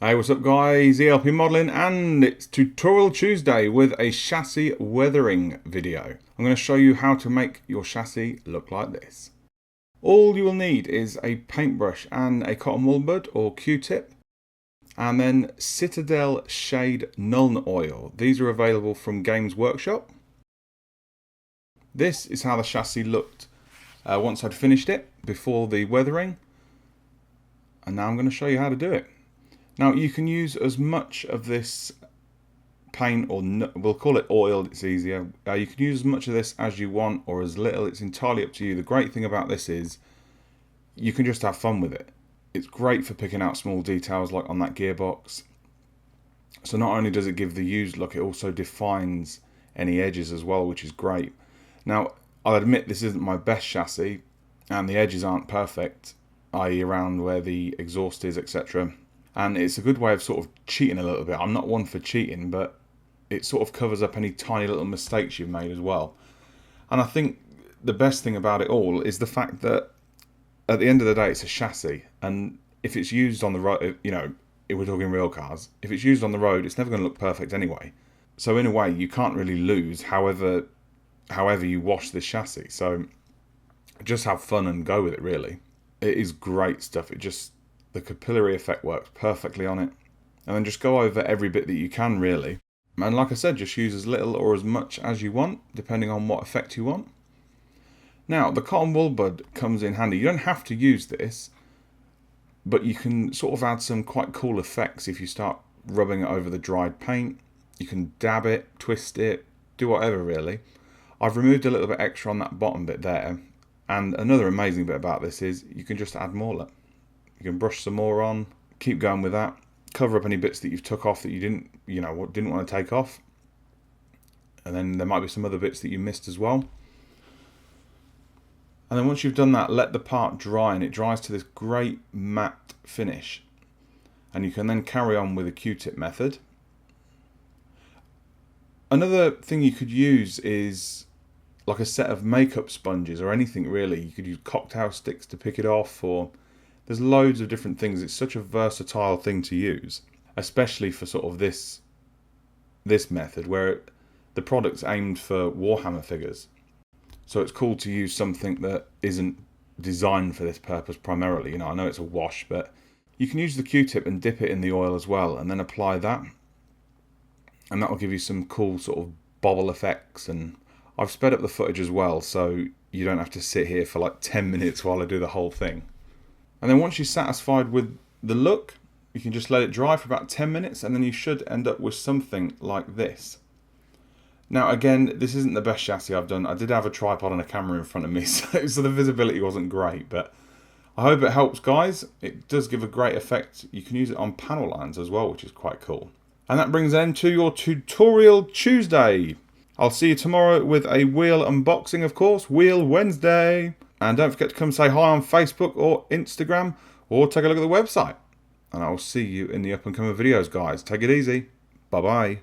Hey, what's up guys, ELP Modelling, and it's Tutorial Tuesday with a chassis weathering video. I'm going to show you how to make your chassis look like this. All you will need is a paintbrush and a cotton wool bud or Q-tip, and then Citadel Shade Nuln Oil. These are available from Games Workshop. This is how the chassis looked once I'd finished it before the weathering, and now I'm going to show you how to do it. Now you can use as much of this paint, or we'll call it oil, it's easier. You can use as much of this as you want or as little, it's entirely up to you. The great thing about this is you can just have fun with it. It's great for picking out small details like on that gearbox. So not only does it give the used look, it also defines any edges as well, which is great. Now I'll admit this isn't my best chassis and the edges aren't perfect, i.e. around where the exhaust is, etc. And it's a good way of sort of cheating a little bit. I'm not one for cheating, but it sort of covers up any tiny little mistakes you've made as well. And I think the best thing about it all is the fact that at the end of the day it's a chassis, and if it's used on the road, you know, if we're talking real cars, if it's used on the road, it's never going to look perfect anyway. So in a way you can't really lose however you wash this chassis. So just have fun and go with it, really. It is great stuff. The capillary effect works perfectly on it. And then just go over every bit that you can, really. And like I said, just use as little or as much as you want, depending on what effect you want. Now, the cotton wool bud comes in handy. You don't have to use this, but you can sort of add some quite cool effects if you start rubbing it over the dried paint. You can dab it, twist it, do whatever, really. I've removed a little bit extra on that bottom bit there. And another amazing bit about this is you can just add more. You can brush some more on, keep going with that, cover up any bits that you've took off that you didn't want to take off. And then there might be some other bits that you missed as well. And then once you've done that, let the part dry, and it dries to this great matte finish. And you can then carry on with a Q-tip method. Another thing you could use is like a set of makeup sponges or anything really. You could use cocktail sticks to pick it off, or there's loads of different things. It's such a versatile thing to use, especially for sort of this method where the product's aimed for Warhammer figures. So it's cool to use something that isn't designed for this purpose primarily. You know, I know it's a wash, but you can use the Q-tip and dip it in the oil as well, and then apply that, and that will give you some cool sort of bobble effects. And I've sped up the footage as well, so you don't have to sit here for like 10 minutes while I do the whole thing. And then once you're satisfied with the look, you can just let it dry for about 10 minutes, and then you should end up with something like this. Now again, this isn't the best chassis I've done. I did have a tripod and a camera in front of me, so the visibility wasn't great, but I hope it helps, guys. It does give a great effect. You can use it on panel lines as well, which is quite cool. And that brings an end to your Tutorial Tuesday. I'll see you tomorrow with a wheel unboxing, of course, Wheel Wednesday. And don't forget to come say hi on Facebook or Instagram, or take a look at the website. And I'll see you in the up and coming videos, guys. Take it easy. Bye-bye.